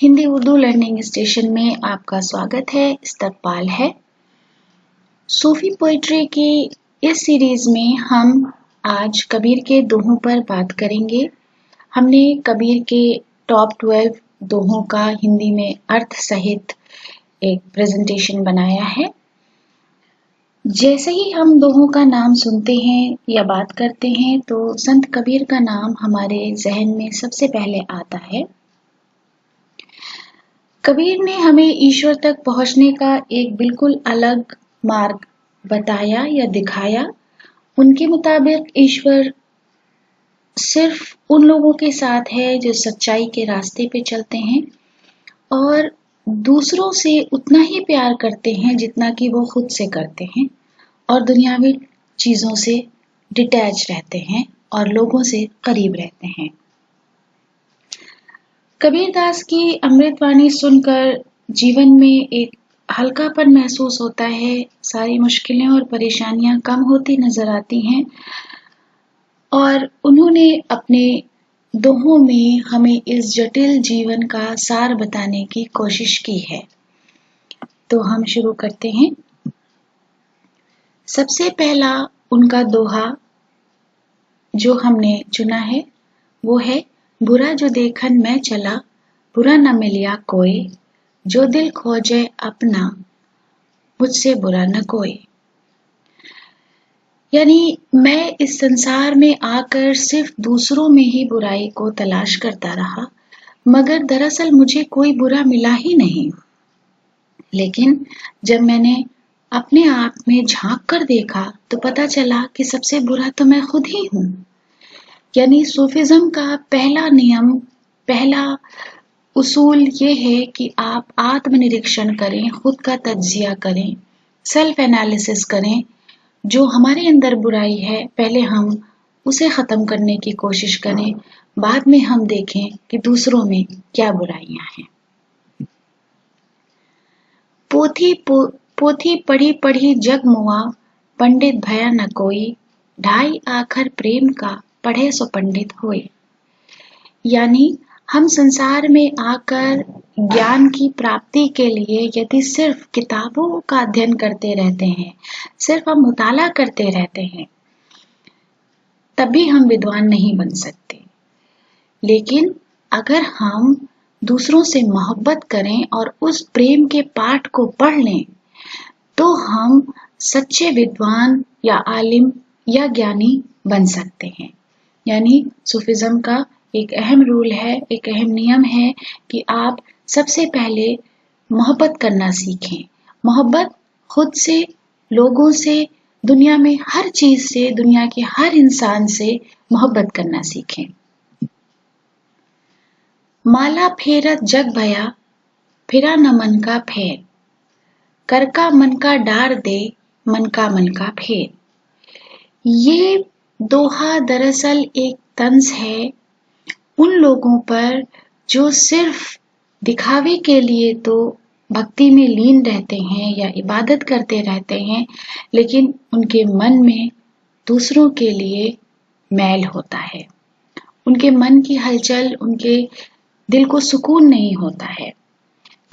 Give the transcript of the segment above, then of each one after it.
Hindi Urdu learning station में आपका स्वागत है। इस्तकबाल है। सूफी पोइट्री की इस सीरीज में हम आज कबीर के दोहों पर बात करेंगे। हमने कबीर के टॉप 12 दोहों का हिंदी में अर्थ सहित एक प्रेजेंटेशन बनाया है। जैसे ही हम दोहों का नाम सुनते हैं या बात करते हैं तो संत कबीर का नाम हमारे जहन में सबसे पहले आता है। कबीर ने हमें ईश्वर तक पहुंचने का एक बिल्कुल अलग मार्ग बताया या दिखाया। उनके मुताबिक ईश्वर सिर्फ उन लोगों के साथ है जो सच्चाई के रास्ते पे चलते हैं और दूसरों से उतना ही प्यार करते हैं जितना कि वो खुद से करते हैं और दुनियावी चीजों से डिटैच रहते हैं और लोगों से करीब रहते हैं। कबीरदास की अमृतवाणी सुनकर जीवन में एक हल्कापन महसूस होता है। सारी मुश्किलें और परेशानियां कम होती नजर आती हैं और उन्होंने अपने दोहों में हमें इस जटिल जीवन का सार बताने की कोशिश की है। तो हम शुरू करते हैं। सबसे पहला उनका दोहा जो हमने चुना है वो है, बुरा जो देखन मैं चला, बुरा न मिलिया कोई, जो दिल खोजे अपना, मुझसे बुरा न कोई। यानी मैं इस संसार में आकर सिर्फ दूसरों में ही बुराई को तलाश करता रहा, मगर दरअसल मुझे कोई बुरा मिला ही नहीं। लेकिन जब मैंने अपने आप में झांक कर देखा तो पता चला कि सबसे बुरा तो मैं खुद ही हूं। यानी सूफिज्म का पहला नियम, पहला उसूल ये है कि आप आत्मनिरीक्षण करें, खुद का तज्जिया करें, सेल्फ एनालिसिस करें। जो हमारे अंदर बुराई है पहले हम उसे खत्म करने की कोशिश करें, बाद में हम देखें कि दूसरों में क्या बुराइयां हैं। पोथी पढ़ी पढ़ी जग मुआ, पंडित भया न कोई, ढाई आखर प्रेम का पढ़े सो पंडित होए। यानी हम संसार में आकर ज्ञान की प्राप्ति के लिए यदि सिर्फ किताबों का अध्ययन करते रहते हैं, सिर्फ हम मुताला करते रहते हैं, तभी हम विद्वान नहीं बन सकते। लेकिन अगर हम दूसरों से मोहब्बत करें और उस प्रेम के पाठ को पढ़ लें तो हम सच्चे विद्वान या आलिम या ज्ञानी बन सकते हैं। यानी सूफिज्म का एक अहम रूल है, एक अहम नियम है कि आप सबसे पहले मोहब्बत करना सीखें। मोहब्बत खुद से, लोगों से, दुनिया में हर चीज से, दुनिया के हर इंसान से मोहब्बत करना सीखें। माला फेरत जग भया, फिरा न मन का फेर, कर का मन का डार दे, मन का फेर। ये दोहा दरअसल एक तंज है उन लोगों पर जो सिर्फ दिखावे के लिए तो भक्ति में लीन रहते हैं या इबादत करते रहते हैं, लेकिन उनके मन में दूसरों के लिए मैल होता है। उनके मन की हलचल, उनके दिल को सुकून नहीं होता है।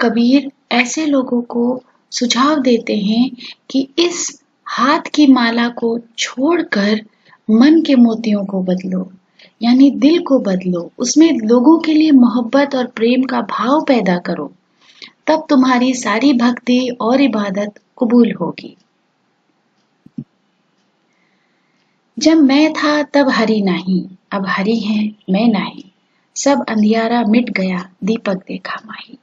कबीर ऐसे लोगों को सुझाव देते हैं कि इस हाथ की माला को छोड़कर मन के मोतियों को बदलो, यानी दिल को बदलो, उसमें लोगों के लिए मोहब्बत और प्रेम का भाव पैदा करो, तब तुम्हारी सारी भक्ति और इबादत कबूल होगी। जब मैं था तब हरि नहीं, अब हरि है मैं नहीं, सब अंधियारा मिट गया, दीपक देखा माही।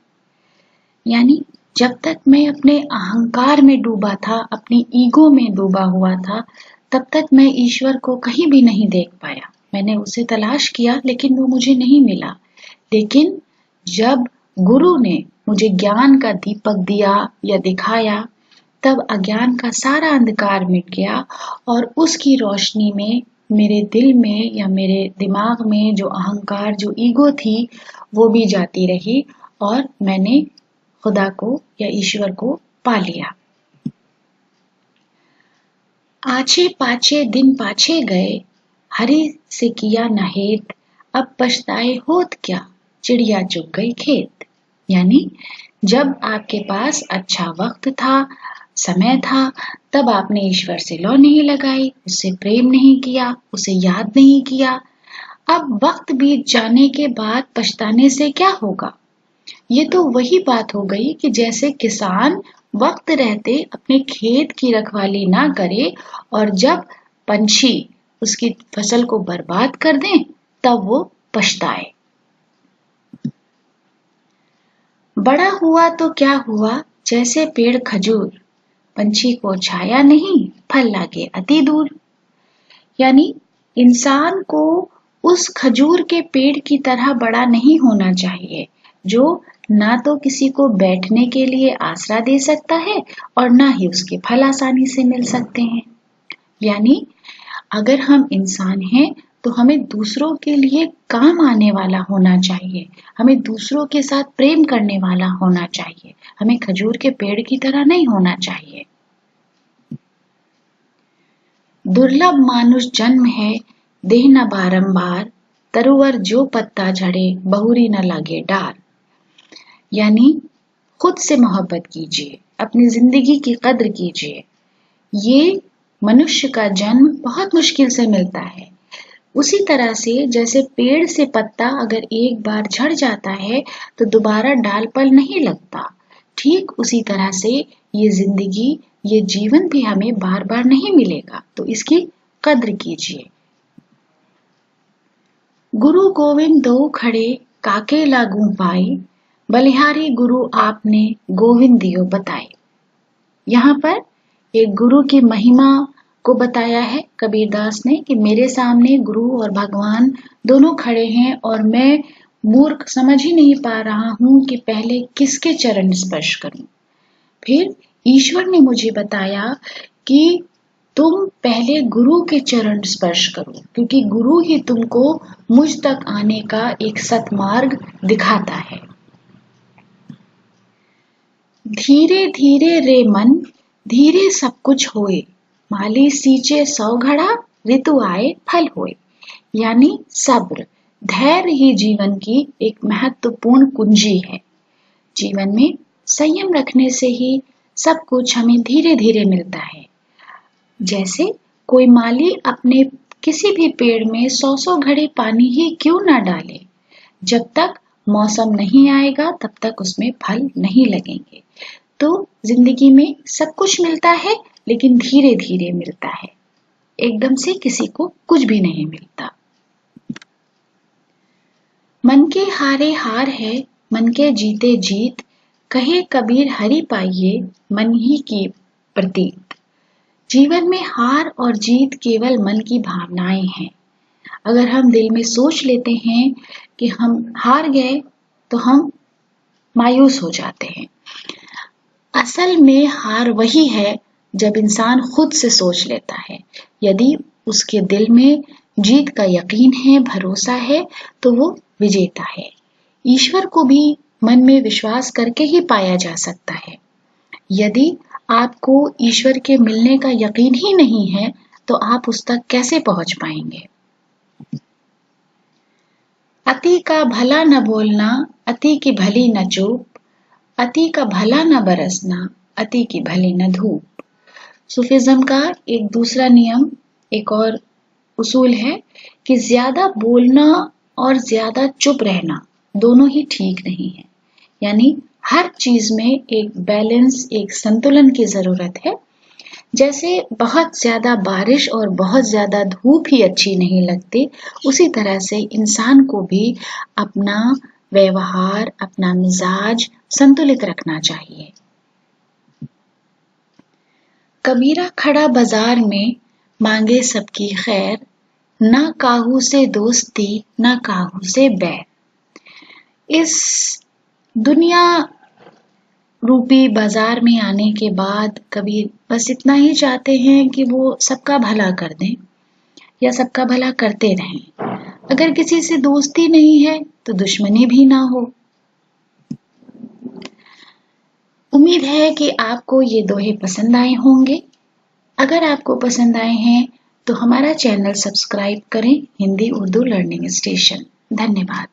यानी जब तक मैं अपने अहंकार में डूबा था, अपनी ईगो में डूबा हुआ था, तब तक मैं ईश्वर को कहीं भी नहीं देख पाया। मैंने उसे तलाश किया लेकिन वो मुझे नहीं मिला। लेकिन जब गुरु ने मुझे ज्ञान का दीपक दिया या दिखाया, तब अज्ञान का सारा अंधकार मिट गया और उसकी रोशनी में मेरे दिल में या मेरे दिमाग में जो अहंकार, जो ईगो थी, वो भी जाती रही और मैंने खुदा को या ईश्वर को पा लिया। आछे पाछे दिन पाछे गए, हरि से किया न हेत, अब पछताए होत क्या, चिड़िया चुग गई खेत। यानी जब आपके पास अच्छा वक्त था, समय था, तब आपने ईश्वर से लौ नहीं लगाई, उससे प्रेम नहीं किया, उसे याद नहीं किया। अब वक्त बीत जाने के बाद पछताने से क्या होगा? ये तो वही बात हो गई कि जैसे किसान वक्त रहते अपने खेत की रखवाली ना करे और जब पंछी उसकी फसल को बर्बाद कर दें, तब वो पछताए। बड़ा हुआ तो क्या हुआ, जैसे पेड़ खजूर, पंछी को छाया नहीं, फल लागे अति दूर। यानी इंसान को उस खजूर के पेड़ की तरह बड़ा नहीं होना चाहिए, जो ना तो किसी को बैठने के लिए आसरा दे सकता है और ना ही उसके फल आसानी से मिल सकते हैं। यानी अगर हम इंसान हैं तो हमें दूसरों के लिए काम आने वाला होना चाहिए, हमें दूसरों के साथ प्रेम करने वाला होना चाहिए, हमें खजूर के पेड़ की तरह नहीं होना चाहिए। दुर्लभ मानुष जन्म है, देह न बारंबार, तरुवर जो पत्ता झड़े, बहुरी न लगे डार। यानी खुद से मोहब्बत कीजिए, अपनी जिंदगी की कद्र कीजिए। ये मनुष्य का जन्म बहुत मुश्किल से मिलता है। उसी तरह से जैसे पेड़ से पत्ता अगर एक बार झड़ जाता है तो दोबारा डाल पर नहीं लगता, ठीक उसी तरह से ये जिंदगी, ये जीवन भी हमें बार बार नहीं मिलेगा, तो इसकी कद्र कीजिए। गुरु गोविंद दो खड़े, काके लागू पाए, बलिहारी गुरु आपने गोविंद दियो बताए। यहाँ पर एक गुरु की महिमा को बताया है कबीरदास ने कि मेरे सामने गुरु और भगवान दोनों खड़े हैं और मैं मूर्ख समझ ही नहीं पा रहा हूं कि पहले किसके चरण स्पर्श करूं। फिर ईश्वर ने मुझे बताया कि तुम पहले गुरु के चरण स्पर्श करो, क्योंकि गुरु ही तुमको मुझ तक आने का एक सतमार्ग दिखाता है। धीरे धीरे रे मन, धीरे सब कुछ होए, माली सींचे 100 घड़ा, ऋतु आए फल होए। यानी सब्र, धैर्य ही जीवन की एक महत्वपूर्ण कुंजी है। जीवन में संयम रखने से ही सब कुछ हमें धीरे धीरे मिलता है। जैसे कोई माली अपने किसी भी पेड़ में 100 घड़े पानी ही क्यों ना डाले, जब तक मौसम नहीं आएगा तब तक उसमें फल नहीं लगेंगे। तो जिंदगी में सब कुछ मिलता है, लेकिन धीरे धीरे मिलता है, एकदम से किसी को कुछ भी नहीं मिलता। मन के हारे हार है, मन के जीते जीत, कहे कबीर हरि पाइये, मन ही की प्रतीत। जीवन में हार और जीत केवल मन की भावनाएं हैं। अगर हम दिल में सोच लेते हैं कि हम हार गए तो हम मायूस हो जाते हैं। असल में हार वही है जब इंसान खुद से सोच लेता है। यदि उसके दिल में जीत का यकीन है, भरोसा है, तो वो विजेता है। ईश्वर को भी मन में विश्वास करके ही पाया जा सकता है। यदि आपको ईश्वर के मिलने का यकीन ही नहीं है तो आप उस तक कैसे पहुंच पाएंगे। अति का भला न बोलना, अति की भली न चूप, अति का भला न बरसना, अति की भली न धूप। सूफिज्म का एक दूसरा नियम, एक और उसूल है कि ज्यादा बोलना और ज्यादा चुप रहना दोनों ही ठीक नहीं है। यानी हर चीज में एक बैलेंस, एक संतुलन की जरूरत है। जैसे बहुत ज्यादा बारिश और बहुत ज्यादा धूप ही अच्छी नहीं लगती, उसी तरह से इंसान को भी अपना व्यवहार, अपना मिजाज संतुलित रखना चाहिए। कबीरा खड़ा बाजार में, मांगे सबकी खैर, ना काहू से दोस्ती, ना काहू से बैर। इस दुनिया रूपी बाजार में आने के बाद कबीर बस इतना ही चाहते हैं कि वो सबका भला कर दें या सबका भला करते रहें। अगर किसी से दोस्ती नहीं है तो दुश्मनी भी ना हो। उम्मीद है कि आपको ये दोहे पसंद आए होंगे। अगर आपको पसंद आए हैं तो हमारा चैनल सब्सक्राइब करें, हिंदी उर्दू लर्निंग स्टेशन। धन्यवाद।